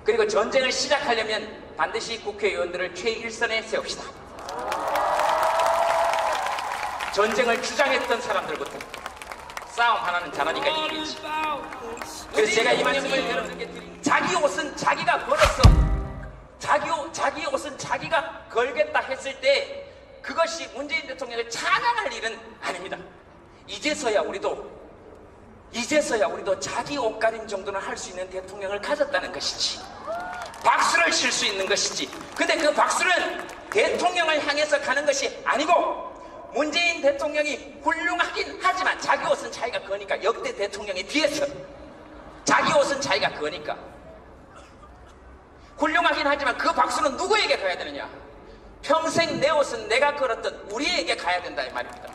그리고 전쟁을 시작하려면 반드시 국회의원들을 최일선에 세웁시다. 전쟁을 주장했던 사람들부터 싸움 하나는 잘하니까 이기겠지. 그래서 제가 이 말씀을 여러분께 드립니다. 자기 옷은 자기가 걸었어. 자기 옷은 자기가 걸겠다 했을 때 그것이 문재인 대통령을 찬양할 일은 아닙니다. 이제서야 우리도 자기 옷가림 정도는 할 수 있는 대통령을 가졌다는 것이지, 박수를 칠 수 있는 것이지. 근데 그 박수는 대통령을 향해서 가는 것이 아니고, 문재인 대통령이 훌륭하긴 하지만 자기 옷은 자기가 거니까, 역대 대통령에 비해서 자기 옷은 자기가 거니까 훌륭하긴 하지만 그 박수는 누구에게 가야 되느냐? 평생 내 옷은 내가 걸었던 우리에게 가야 된다 이 말입니다.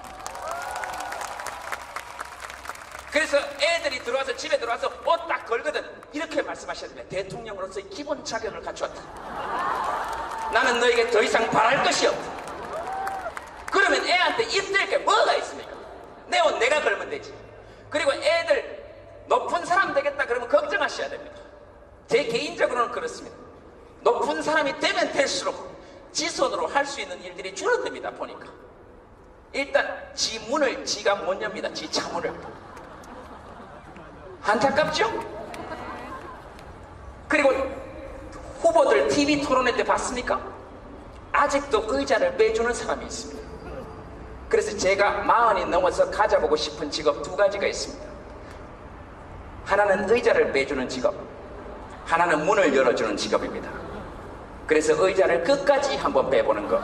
그래서 애들이 들어와서, 집에 들어와서 옷 딱 걸거든. 이렇게 말씀하셔야 됩니다. 대통령으로서의 기본 자격을 갖추었다. 나는 너에게 더 이상 바랄 것이 없다. 그러면 애한테 입댈 게 뭐가 있습니까? 내 옷 내가 걸면 되지. 그리고 애들 높은 사람 되겠다 그러면 걱정하셔야 됩니다. 제 개인적으로는 그렇습니다. 높은 사람이 되면 될수록 지 손으로 할 수 있는 일들이 줄어듭니다. 보니까 일단 지 문을 지가 못 엽니다. 지 차문을. 안타깝죠? 그리고 후보들 TV 토론회 때 봤습니까? 아직도 의자를 빼주는 사람이 있습니다. 그래서 제가 40이 넘어서 가져보고 싶은 직업 2가지가 있습니다. 하나는 의자를 빼주는 직업, 하나는 문을 열어주는 직업입니다. 그래서 의자를 끝까지 한번 빼보는 거,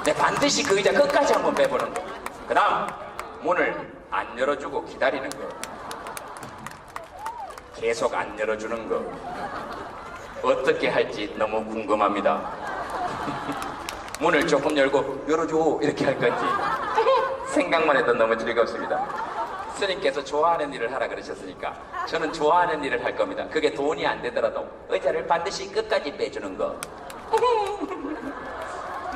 네, 반드시 그 의자 끝까지 한번 빼보는 거, 그 다음 문을 안 열어주고 기다리는 거, 계속 안 열어주는 거, 어떻게 할지 너무 궁금합니다. 문을 조금 열고 열어줘 이렇게 할 건지 생각만 해도 너무 즐겁습니다. 스님께서 좋아하는 일을 하라 그러셨으니까 저는 좋아하는 일을 할 겁니다. 그게 돈이 안 되더라도 의자를 반드시 끝까지 빼주는 거,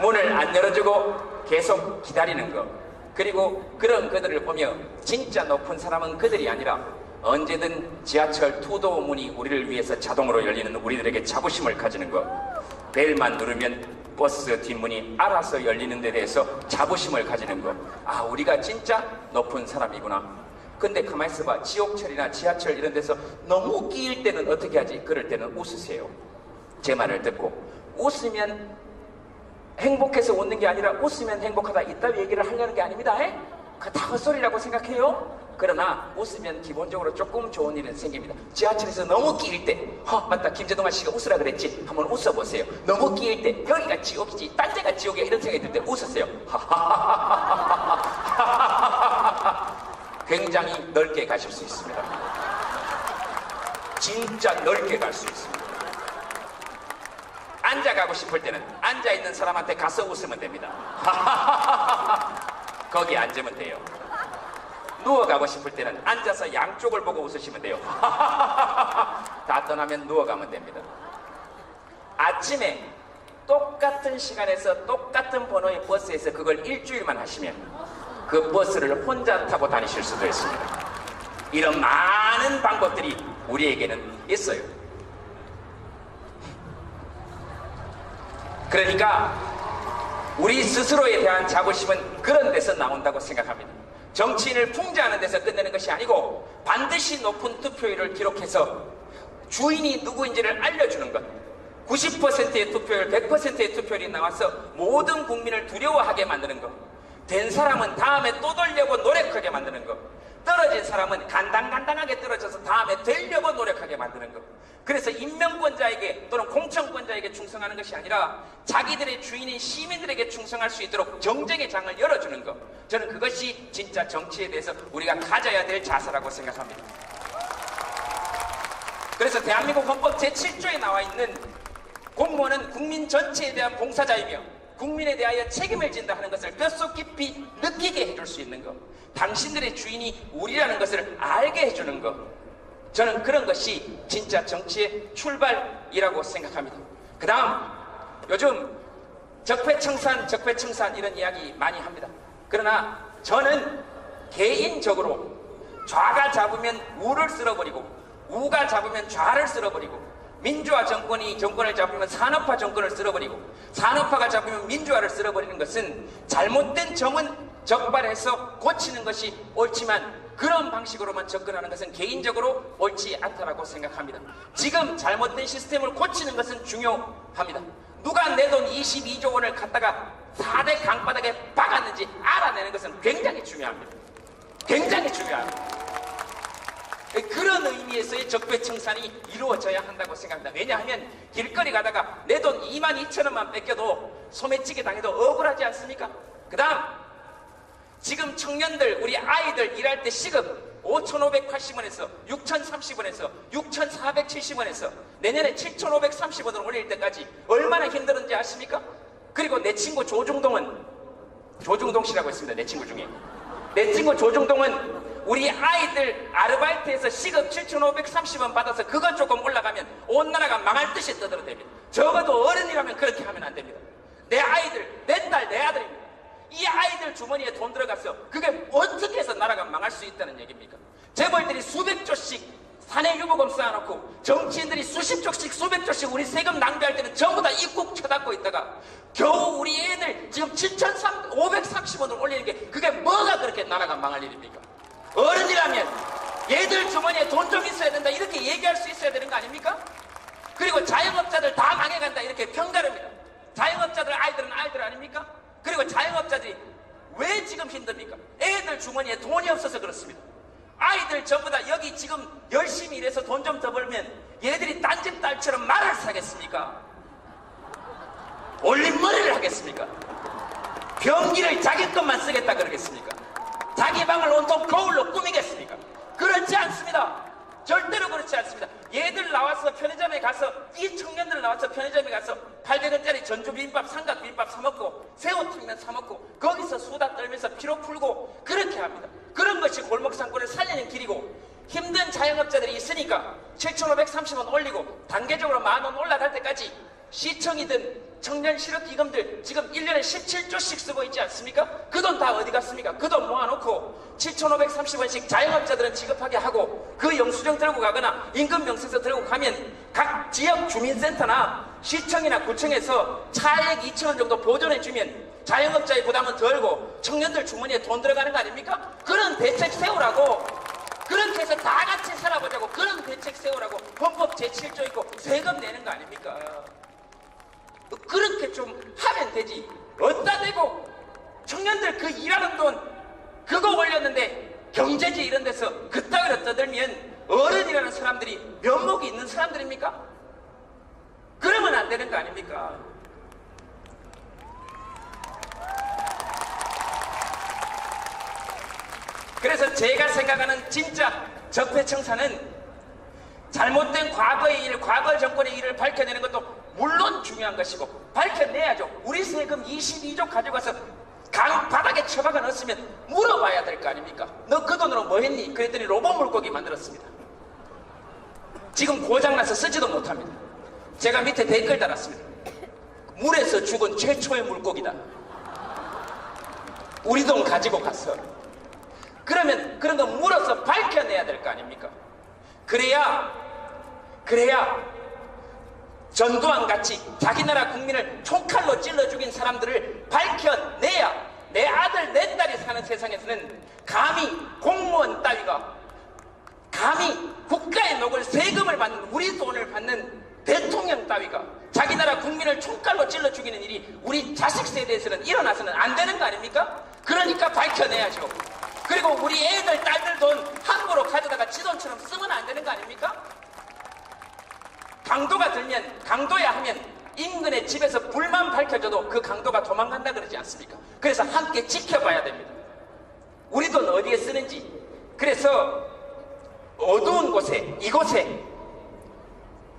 문을 안 열어주고 계속 기다리는 거, 그리고 그런 그들을 보며 진짜 높은 사람은 그들이 아니라 언제든 지하철 투도 문이 우리를 위해서 자동으로 열리는 우리들에게 자부심을 가지는 것, 벨만 누르면 버스 뒷문이 알아서 열리는 데 대해서 자부심을 가지는 것, 아, 우리가 진짜 높은 사람이구나. 근데 가만히 있어봐. 지옥철이나 지하철 이런 데서 너무 끼일 때는 어떻게 하지? 그럴 때는 웃으세요. 제 말을 듣고. 웃으면 행복해서 웃는 게 아니라 웃으면 행복하다 이따위 얘기를 하려는 게 아닙니다. 그거 다 헛소리라고 생각해요. 그러나 웃으면 기본적으로 조금 좋은 일은 생깁니다. 지하철에서 너무 끼일 때, 맞다, 김재동아 씨가 웃으라 그랬지, 한번 웃어보세요. 너무 끼일 때 여기가 지옥이지 딴 데가 지옥이야 이런 생각이 들 때 웃으세요. 굉장히 넓게 가실 수 있습니다. 진짜 넓게 갈 수 있습니다. 앉아가고 싶을 때는 앉아있는 사람한테 가서 웃으면 됩니다. 거기 앉으면 돼요. 누워가고 싶을 때는 앉아서 양쪽을 보고 웃으시면 돼요. 다 떠나면 누워가면 됩니다. 아침에 똑같은 시간에서 똑같은 번호의 버스에서 그걸 일주일만 하시면 그 버스를 혼자 타고 다니실 수도 있습니다. 이런 많은 방법들이 우리에게는 있어요. 그러니까 우리 스스로에 대한 자부심은 그런 데서 나온다고 생각합니다. 정치인을 풍자하는 데서 끝내는 것이 아니고 반드시 높은 투표율을 기록해서 주인이 누구인지를 알려주는 것, 90%의 투표율, 100%의 투표율이 나와서 모든 국민을 두려워하게 만드는 것, 된 사람은 다음에 또 돌려고 노력하게 만드는 것, 떨어진 사람은 간당간당하게 떨어져서 다음에 되려고 노력하게 만드는 것. 그래서 임명권자에게 또는 공천권자에게 충성하는 것이 아니라 자기들의 주인인 시민들에게 충성할 수 있도록 정쟁의 장을 열어주는 것, 저는 그것이 진짜 정치에 대해서 우리가 가져야 될 자세라고 생각합니다. 그래서 대한민국 헌법 제7조에 나와 있는 공무원은 국민 전체에 대한 봉사자이며 국민에 대하여 책임을 진다 하는 것을 뼛속 깊이 느끼게 해줄 수 있는 것, 당신들의 주인이 우리라는 것을 알게 해주는 것, 저는 그런 것이 진짜 정치의 출발이라고 생각합니다. 그 다음, 요즘 적폐청산 이런 이야기 많이 합니다. 그러나 저는 개인적으로 좌가 잡으면 우를 쓸어버리고 우가 잡으면 좌를 쓸어버리고 민주화 정권이 정권을 잡으면 산업화 정권을 쓸어버리고 산업화가 잡으면 민주화를 쓸어버리는 것은 잘못된 점은 적발해서 고치는 것이 옳지만 그런 방식으로만 접근하는 것은 개인적으로 옳지 않다라고 생각합니다. 지금 잘못된 시스템을 고치는 것은 중요합니다. 누가 내 돈 22조 원을 갖다가 4대 강바닥에 박았는지 알아내는 것은 굉장히 중요합니다. 굉장히 중요합니다. 그런 의미에서의 적폐청산이 이루어져야 한다고 생각합니다. 왜냐하면 길거리 가다가 내 돈 22,000원만 뺏겨도 소매치기 당해도 억울하지 않습니까? 그 다음 지금 청년들 우리 아이들 일할 때 시급 5,580원에서 6,030원에서 6,470원에서 내년에 7,530원을 올릴 때까지 얼마나 힘들었는지 아십니까? 그리고 내 친구 조중동은 조중동 씨라고 있습니다. 내 친구 중에 내 친구 조중동은 우리 아이들 아르바이트에서 시급 7,530원 받아서 그것 조금 올라가면 온 나라가 망할 듯이 떠들어댑니다. 적어도 어른이라면 그렇게 하면 안 됩니다. 내 아이들, 내 딸, 내 아들입니다. 이 아이들 주머니에 돈 들어가서 그게 어떻게 해서 나라가 망할 수 있다는 얘기입니까? 재벌들이 수백 조씩 사내유보금 쌓아놓고 정치인들이 수십 조씩 수백 조씩 우리 세금 낭비할 때는 전부 다 입국 쳐닫고 있다가 겨우 우리 애들 지금 7,530원을 올리는 게 그게 뭐가 그렇게 나라가 망할 일입니까? 어른이라면 얘들 주머니에 돈 좀 있어야 된다 이렇게 얘기할 수 있어야 되는 거 아닙니까? 그리고 자영업자들 다 망해간다 이렇게 평가릅니다. 자영업자들 아이들은 아이들 아닙니까? 그리고 자영업자들이 왜 지금 힘듭니까? 애들 주머니에 돈이 없어서 그렇습니다. 아이들 전부 다 여기 지금 열심히 일해서 돈 좀 더 벌면 얘들이 딴집 딸처럼 말을 사겠습니까? 올림머리를 하겠습니까? 변기를 자기 것만 쓰겠다 그러겠습니까? 자기 방을 온통 거울로 꾸미겠습니까? 그렇지 않습니다. 절대로 그렇지 않습니다. 얘들 나와서 편의점에 가서 이 청년들 나와서 편의점에 가서 800원짜리 전주비빔밥 삼각비빔밥 사먹고 새우탕면 사먹고 거기서 수다 떨면서 피로 풀고 그렇게 합니다. 그런 것이 골목상권을 살리는 길이고 힘든 자영업자들이 있으니까 7,530원 올리고 단계적으로 10,000원 올라갈 때까지 시청이든 청년 실업기금들 지금 1년에 17조씩 쓰고 있지 않습니까? 그 돈 다 어디 갔습니까? 그 돈 모아놓고 7,530원씩 자영업자들은 지급하게 하고 그 영수증 들고 가거나 임금명세서 들고 가면 각 지역 주민센터나 시청이나 구청에서 차액 2,000원 정도 보존해주면 자영업자의 부담은 덜고 청년들 주머니에 돈 들어가는 거 아닙니까? 그런 대책 세우라고 그렇게 해서 다 같이 살아보자고 그런 대책 세우라고 헌법 제7조 있고 세금 내는 거 아닙니까? 그렇게 좀 하면 되지. 어디다 대고 청년들 그 일하는 돈 그거 올렸는데 경제지 이런 데서 그따위로 떠들면 어른이라는 사람들이 면목이 있는 사람들입니까? 그러면 안 되는 거 아닙니까? 그래서 제가 생각하는 진짜 적폐청산은 잘못된 과거의 일, 과거 정권의 일을 밝혀내는 것도 물론 중요한 것이고 밝혀내야죠. 우리 세금 22조 가져가서 강 바닥에 처박아 넣었으면 물어봐야 될 거 아닙니까? 너 그 돈으로 뭐 했니? 그랬더니 로봇 물고기 만들었습니다. 지금 고장나서 쓰지도 못합니다. 제가 밑에 댓글 달았습니다. 물에서 죽은 최초의 물고기다. 우리 돈 가지고 갔어. 그러면 그런 거 물어서 밝혀내야 될 거 아닙니까? 그래야 전두환 같이 자기 나라 국민을 총칼로 찔러 죽인 사람들을 밝혀내야 내 아들 내 딸이 사는 세상에서는 감히 공무원 따위가 감히 국가의 녹을 세금을 받는 우리 돈을 받는 대통령 따위가 자기 나라 국민을 총칼로 찔러 죽이는 일이 우리 자식 세대에서는 일어나서는 안 되는 거 아닙니까? 그러니까 밝혀내야죠. 그리고 우리 애들 딸들 돈 함부로 가져다가 지 돈처럼 쓰면 안 되는 거 아닙니까? 강도가 들면 강도야 하면 인근의 집에서 불만 밝혀져도 그 강도가 도망간다 그러지 않습니까? 그래서 함께 지켜봐야 됩니다. 우리 돈 어디에 쓰는지. 그래서 어두운 곳에 이곳에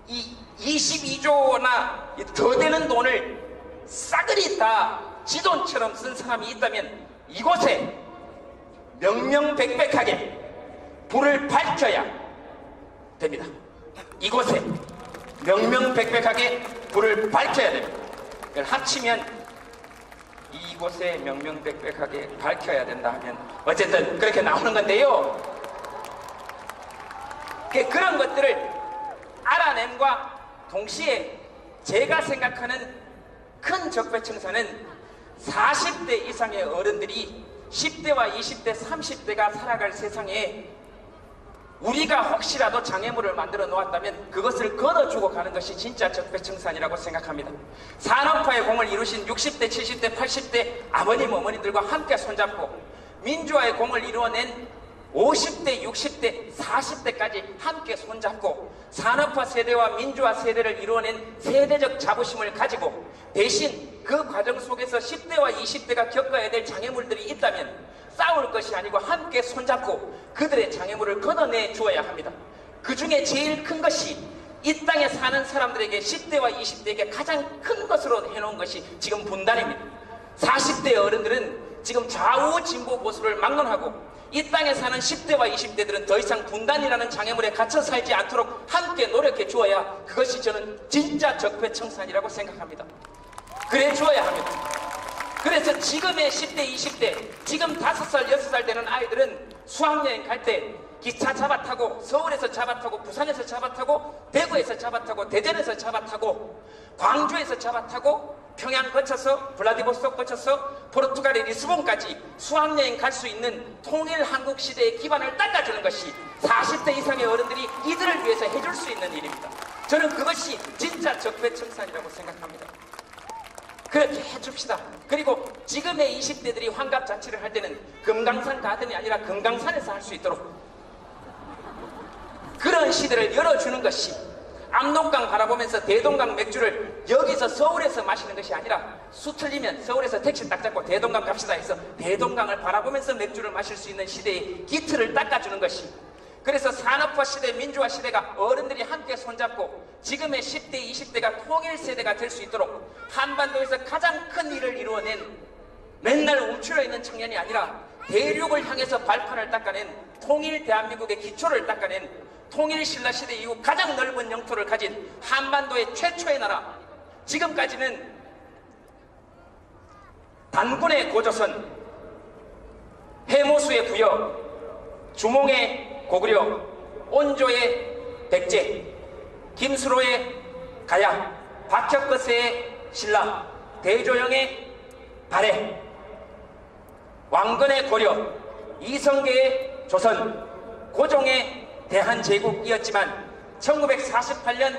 이 22조나 더 되는 돈을 싸그리 다 지 돈처럼 쓴 사람이 있다면 이곳에 명명백백하게 불을 밝혀야 됩니다. 이곳에 명명백백하게 불을 밝혀야 됩니다. 그걸 합치면 이곳에 명명백백하게 밝혀야 된다 하면 어쨌든 그렇게 나오는 건데요. 그런 것들을 알아냄과 동시에 제가 생각하는 큰 적폐청산은 40대 이상의 어른들이 10대와 20대, 30대가 살아갈 세상에 우리가 혹시라도 장애물을 만들어 놓았다면 그것을 걷어주고 가는 것이 진짜 적폐청산이라고 생각합니다. 산업화의 공을 이루신 60대, 70대, 80대 아버님, 어머니들과 함께 손잡고 민주화의 공을 이루어낸 50대, 60대, 40대까지 함께 손잡고 산업화 세대와 민주화 세대를 이루어낸 세대적 자부심을 가지고 대신 그 과정 속에서 10대와 20대가 겪어야 될 장애물들이 있다면 싸울 것이 아니고 함께 손잡고 그들의 장애물을 걷어내 주어야 합니다. 그 중에 제일 큰 것이 이 땅에 사는 사람들에게 10대와 20대에게 가장 큰 것으로 해놓은 것이 지금 분단입니다. 40대 어른들은 지금 좌우 진보 보수를 막론하고 이 땅에 사는 10대와 20대들은 더 이상 분단이라는 장애물에 갇혀 살지 않도록 함께 노력해 주어야 그것이 저는 진짜 적폐청산이라고 생각합니다. 그래 주어야 합니다. 그래서 지금의 10대, 20대, 지금 5살, 6살 되는 아이들은 수학여행 갈 때 기차 잡아타고 서울에서 잡아타고 부산에서 잡아타고 대구에서 잡아타고 대전에서 잡아타고 광주에서 잡아타고 평양 거쳐서 블라디보스토크 거쳐서 포르투갈의 리스본까지 수학여행 갈 수 있는 통일 한국 시대의 기반을 닦아주는 것이 40대 이상의 어른들이 이들을 위해서 해줄 수 있는 일입니다. 저는 그것이 진짜 적폐청산이라고 생각합니다. 그렇게 해줍시다. 그리고 지금의 20대들이 환갑잔치를 할 때는 금강산 가든이 아니라 금강산에서 할 수 있도록 그런 시대를 열어주는 것이 압록강 바라보면서 대동강 맥주를 여기서 서울에서 마시는 것이 아니라 수 틀리면 서울에서 택시 딱 잡고 대동강 갑시다 해서 대동강을 바라보면서 맥주를 마실 수 있는 시대의 기틀을 닦아주는 것이 그래서 산업화 시대, 민주화 시대가 어른들이 함께 손잡고 지금의 10대, 20대가 통일 세대가 될 수 있도록 한반도에서 가장 큰 일을 이루어낸 맨날 움츠려 있는 청년이 아니라 대륙을 향해서 발판을 닦아낸 통일 대한민국의 기초를 닦아낸 통일 신라 시대 이후 가장 넓은 영토를 가진 한반도의 최초의 나라 지금까지는 단군의 고조선, 해모수의 부여, 주몽의 고구려, 온조의 백제, 김수로의 가야, 박혁거세의 신라, 대조영의 발해, 왕건의 고려, 이성계의 조선, 고종의 대한제국이었지만 1948년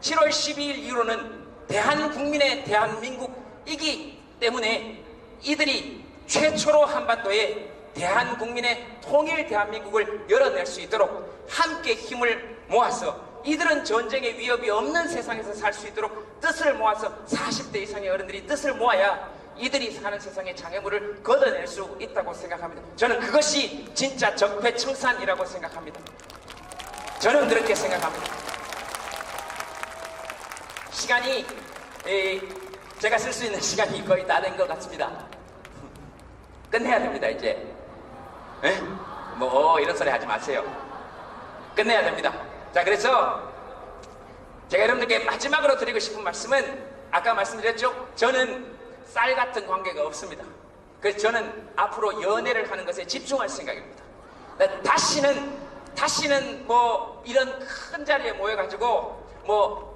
7월 12일 이후로는 대한국민의 대한민국이기 때문에 이들이 최초로 한반도에 대한국민의 통일 대한민국을 열어낼 수 있도록 함께 힘을 모아서 이들은 전쟁의 위협이 없는 세상에서 살 수 있도록 뜻을 모아서 40대 이상의 어른들이 뜻을 모아야 이들이 사는 세상의 장애물을 걷어낼 수 있다고 생각합니다. 저는 그것이 진짜 적폐청산이라고 생각합니다. 저는 그렇게 생각합니다. 시간이 제가 쓸 수 있는 시간이 거의 다 된 것 같습니다. 끝내야 됩니다 이제. 이런 소리 하지 마세요. 끝내야 됩니다. 자, 그래서 제가 여러분들께 마지막으로 드리고 싶은 말씀은 아까 말씀드렸죠? 저는 쌀 같은 관계가 없습니다. 그래서 저는 앞으로 연애를 하는 것에 집중할 생각입니다. 다시는 이런 큰 자리에 모여가지고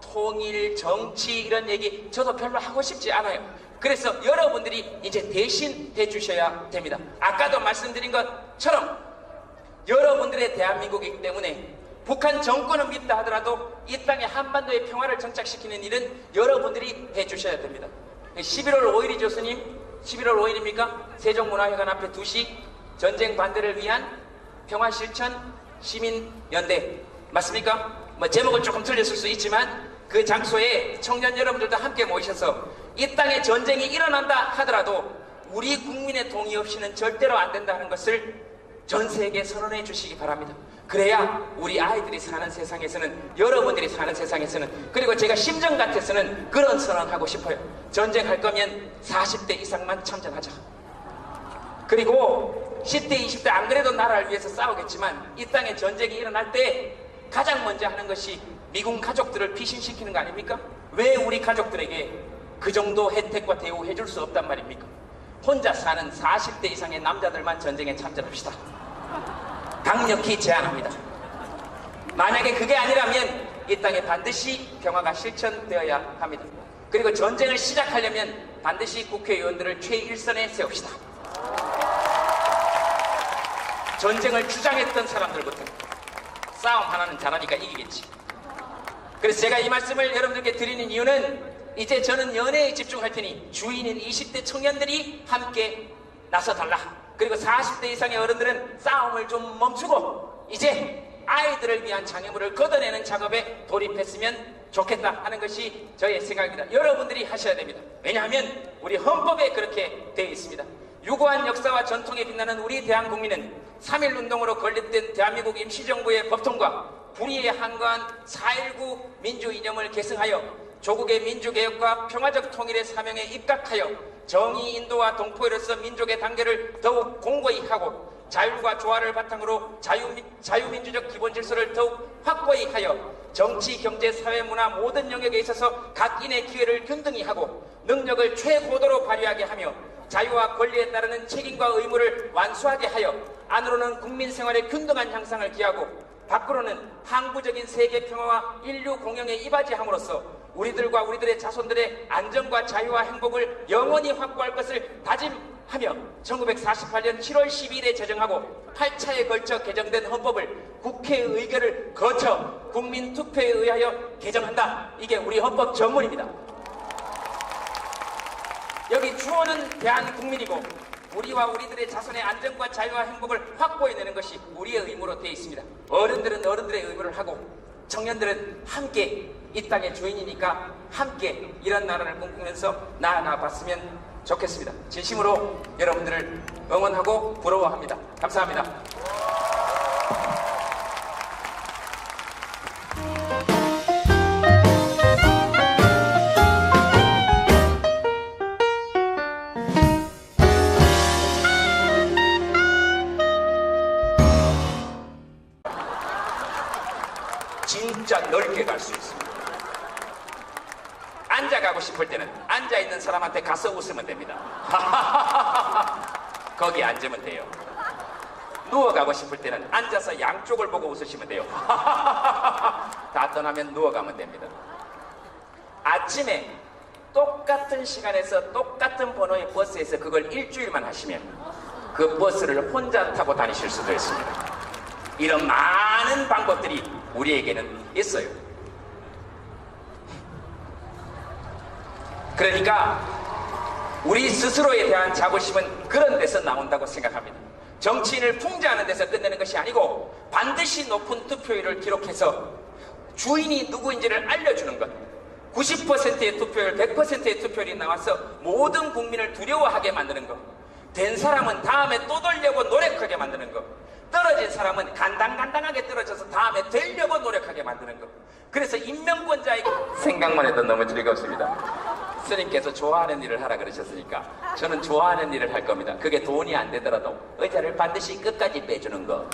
통일, 정치 이런 얘기 저도 별로 하고 싶지 않아요. 그래서 여러분들이 이제 대신 해주셔야 됩니다. 아까도 말씀드린 것처럼 여러분들의 대한민국이기 때문에 북한 정권은 믿다 하더라도 이 땅에 한반도의 평화를 정착시키는 일은 여러분들이 해주셔야 됩니다. 11월 5일이 교수님, 11월 5일입니까? 세종문화회관 앞에 2시 전쟁 반대를 위한 평화실천 시민연대 맞습니까? 제목은 조금 틀렸을 수 있지만 그 장소에 청년 여러분들도 함께 모이셔서 이 땅에 전쟁이 일어난다 하더라도 우리 국민의 동의 없이는 절대로 안 된다는 것을 전 세계에 선언해 주시기 바랍니다. 그래야 우리 아이들이 사는 세상에서는, 여러분들이 사는 세상에서는, 그리고 제가 심정 같아서는 그런 선언하고 싶어요. 전쟁할 거면 40대 이상만 참전하자. 그리고 10대 20대 안 그래도 나라를 위해서 싸우겠지만 이 땅에 전쟁이 일어날 때 가장 먼저 하는 것이 미군 가족들을 피신시키는 거 아닙니까? 왜 우리 가족들에게 그 정도 혜택과 대우 해줄 수 없단 말입니까? 혼자 사는 40대 이상의 남자들만 전쟁에 참전합시다. 강력히 제안합니다. 만약에 그게 아니라면 이 땅에 반드시 평화가 실천되어야 합니다. 그리고 전쟁을 시작하려면 반드시 국회의원들을 최일선에 세웁시다. 전쟁을 주장했던 사람들부터 싸움 하나는 잘하니까 이기겠지. 그래서 제가 이 말씀을 여러분들께 드리는 이유는 이제 저는 연애에 집중할 테니 주인인 20대 청년들이 함께 나서달라. 그리고 40대 이상의 어른들은 싸움을 좀 멈추고 이제 아이들을 위한 장애물을 걷어내는 작업에 돌입했으면 좋겠다 하는 것이 저의 생각입니다. 여러분들이 하셔야 됩니다. 왜냐하면 우리 헌법에 그렇게 되어 있습니다. 유구한 역사와 전통에 빛나는 우리 대한국민은 3.1운동으로 건립된 대한민국 임시정부의 법통과 불의에 한가한 4.19 민주이념을 계승하여 조국의 민주개혁과 평화적 통일의 사명에 입각하여 정의 인도와 동포로서 민족의 단계를 더욱 공고히 하고 자율과 조화를 바탕으로 자유민주적 기본질서를 더욱 확고히 하여 정치, 경제, 사회, 문화 모든 영역에 있어서 각인의 기회를 균등히 하고 능력을 최고도로 발휘하게 하며 자유와 권리에 따르는 책임과 의무를 완수하게 하여 안으로는 국민 생활의 균등한 향상을 기하고 밖으로는 항구적인 세계 평화와 인류 공영에 이바지함으로써 우리들과 우리들의 자손들의 안전과 자유와 행복을 영원히 확보할 것을 다짐하며 1948년 7월 12일에 제정하고 8차에 걸쳐 개정된 헌법을 국회 의결을 거쳐 국민 투표에 의하여 개정한다. 이게 우리 헌법 전문입니다. 여기 주어는 대한국민이고 우리와 우리들의 자손의 안전과 자유와 행복을 확보해내는 것이 우리의 의무로 되어 있습니다. 어른들은 어른들의 의무를 하고 청년들은 함께 이 땅의 주인이니까 함께 이런 나라를 꿈꾸면서 나아가 봤으면 좋겠습니다. 진심으로 여러분들을 응원하고 부러워합니다. 감사합니다. 진짜 넓게 갈 수 있습니다. 앉아가고 싶을 때는 앉아있는 사람한테 가서 웃으면 됩니다. 거기 앉으면 돼요. 누워가고 싶을 때는 앉아서 양쪽을 보고 웃으시면 돼요. 다 떠나면 누워가면 됩니다. 아침에 똑같은 시간에서 똑같은 번호의 버스에서 그걸 일주일만 하시면 그 버스를 혼자 타고 다니실 수도 있습니다. 이런 많은 방법들이 우리에게는 있어요. 그러니까 우리 스스로에 대한 자부심은 그런 데서 나온다고 생각합니다. 정치인을 풍자하는 데서 끝내는 것이 아니고 반드시 높은 투표율을 기록해서 주인이 누구인지를 알려주는 것. 90%의 투표율, 100%의 투표율이 나와서 모든 국민을 두려워하게 만드는 것. 된 사람은 다음에 또 돌려고 노력하게 만드는 것. 떨어진 사람은 간당간당하게 떨어져서 다음에 되려고 노력하게 만드는 것. 그래서 임명권자에게 생각만 해도 너무 즐겁습니다. 스님께서 좋아하는 일을 하라 그러셨으니까 저는 좋아하는 일을 할 겁니다. 그게 돈이 안 되더라도 의자를 반드시 끝까지 빼주는 것.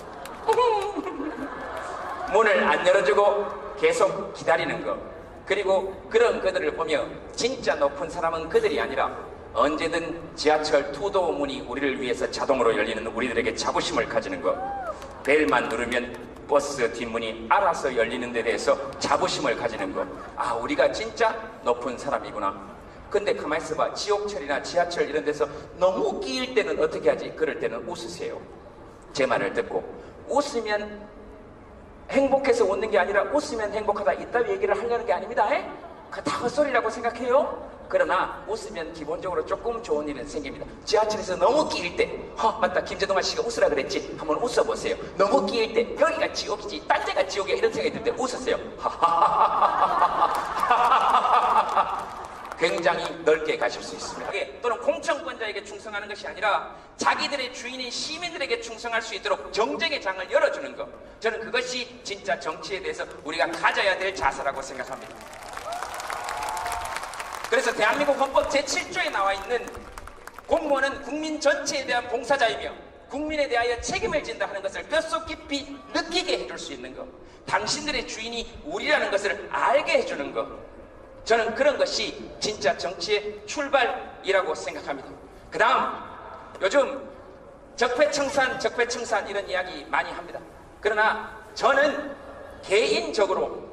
문을 안 열어주고 계속 기다리는 것. 그리고 그런 그들을 보며 진짜 높은 사람은 그들이 아니라 언제든 지하철 투도 문이 우리를 위해서 자동으로 열리는 우리들에게 자부심을 가지는 것. 벨만 누르면 버스 뒷문이 알아서 열리는 데 대해서 자부심을 가지는 것. 아, 우리가 진짜 높은 사람이구나. 근데 가만히 있어봐. 지옥철이나 지하철 이런 데서 너무 끼일 때는 어떻게 하지? 그럴 때는 웃으세요. 제 말을 듣고. 웃으면 행복해서 웃는 게 아니라 웃으면 행복하다 이따위 얘기를 하려는 게 아닙니다. 그 다 헛소리라고 생각해요. 그러나 웃으면 기본적으로 조금 좋은 일은 생깁니다. 지하철에서 너무 끼일 때 맞다, 김재동아 씨가 웃으라 그랬지. 한번 웃어보세요. 너무 끼일 때 여기가 지옥이지 딴 데가 지옥이야 이런 생각이 들 때 웃으세요. 굉장히 넓게 가실 수 있습니다. 또는 공천권자에게 충성하는 것이 아니라 자기들의 주인인 시민들에게 충성할 수 있도록 정쟁의 장을 열어주는 것. 저는 그것이 진짜 정치에 대해서 우리가 가져야 될 자세라고 생각합니다. 그래서 대한민국 헌법 제7조에 나와 있는 공무원은 국민 전체에 대한 봉사자이며 국민에 대하여 책임을 진다 하는 것을 뼛속 깊이 느끼게 해줄 수 있는 것. 당신들의 주인이 우리라는 것을 알게 해주는 것. 저는 그런 것이 진짜 정치의 출발이라고 생각합니다. 그 다음 요즘 적폐청산 이런 이야기 많이 합니다. 그러나 저는 개인적으로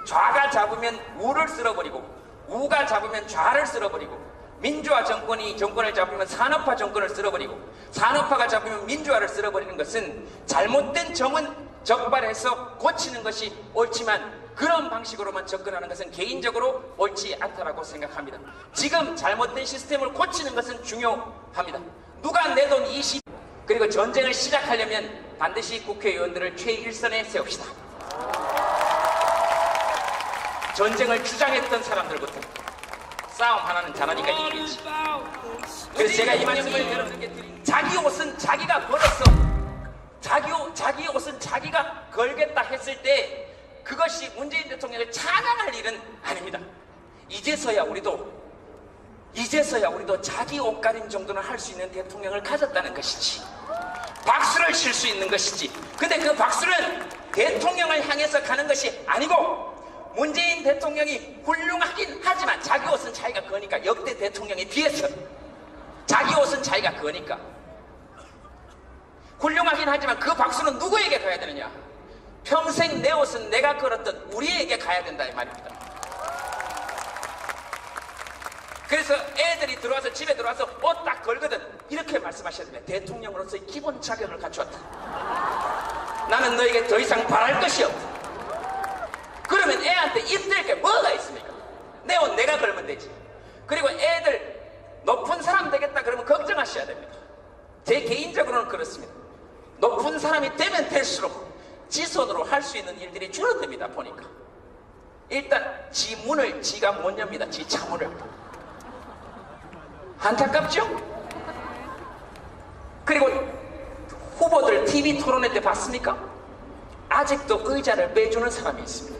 좌가 잡으면 우를 쓸어버리고 우가 잡으면 좌를 쓸어버리고 민주화 정권이 정권을 잡으면 산업화 정권을 쓸어버리고 산업화가 잡으면 민주화를 쓸어버리는 것은 잘못된 점은 적발해서 고치는 것이 옳지만 그런 방식으로만 접근하는 것은 개인적으로 옳지 않다라고 생각합니다. 지금 잘못된 시스템을 고치는 것은 중요합니다. 누가 내 돈 20... 그리고 전쟁을 시작하려면 반드시 국회의원들을 최일선에 세웁시다. 전쟁을 주장했던 사람들부터 싸움 하나는 잘하니까 이기겠지. 그래서 제가 이 말씀을 여러분께 드린 자기 옷은 자기가 걸었어. 자기 옷은 자기가 걸겠다 했을 때 그것이 문재인 대통령을 찬양할 일은 아닙니다. 이제서야 우리도 자기 옷가림 정도는 할 수 있는 대통령을 가졌다는 것이지. 박수를 칠 수 있는 것이지. 근데 그 박수는 대통령을 향해서 가는 것이 아니고 문재인 대통령이 훌륭하긴 하지만 자기 옷은 자기가 거니까 역대 대통령에 비해서 자기 옷은 자기가 거니까 훌륭하긴 하지만 그 박수는 누구에게 가야 되느냐? 평생 내 옷은 내가 걸었던 우리에게 가야 된다 이 말입니다. 그래서 애들이 들어와서 집에 들어와서 옷 딱 걸거든 이렇게 말씀하셔야 됩니다. 대통령으로서의 기본 자격을 갖추었다. 나는 너에게 더 이상 바랄 것이 없다. 그러면 애한테 입댈 게 뭐가 있습니까? 내 옷 내가 걸면 되지. 그리고 애들 높은 사람 되겠다 그러면 걱정하셔야 됩니다. 제 개인적으로는 그렇습니다. 높은 사람이 되면 될수록 지 손으로 할 수 있는 일들이 줄어듭니다. 보니까 일단 지 문을 지가 못 엽니다. 지 차문을. 안타깝죠? 그리고 후보들 TV 토론회 때 봤습니까? 아직도 의자를 빼주는 사람이 있습니다.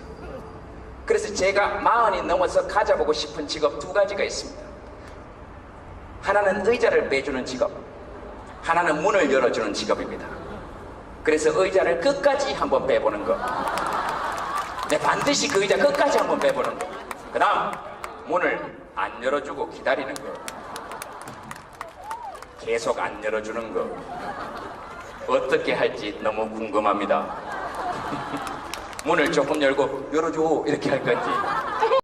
그래서 제가 40이 넘어서 가져보고 싶은 직업 2가지가 있습니다. 하나는 의자를 빼주는 직업, 하나는 문을 열어주는 직업입니다. 그래서 의자를 끝까지 한번 빼보는 거. 네, 반드시 그 의자 끝까지 한번 빼보는 거. 그 다음 문을 안 열어주고 기다리는 거. 계속 안 열어주는 거. 어떻게 할지 너무 궁금합니다. 문을 조금 열고 열어줘 이렇게 할 건지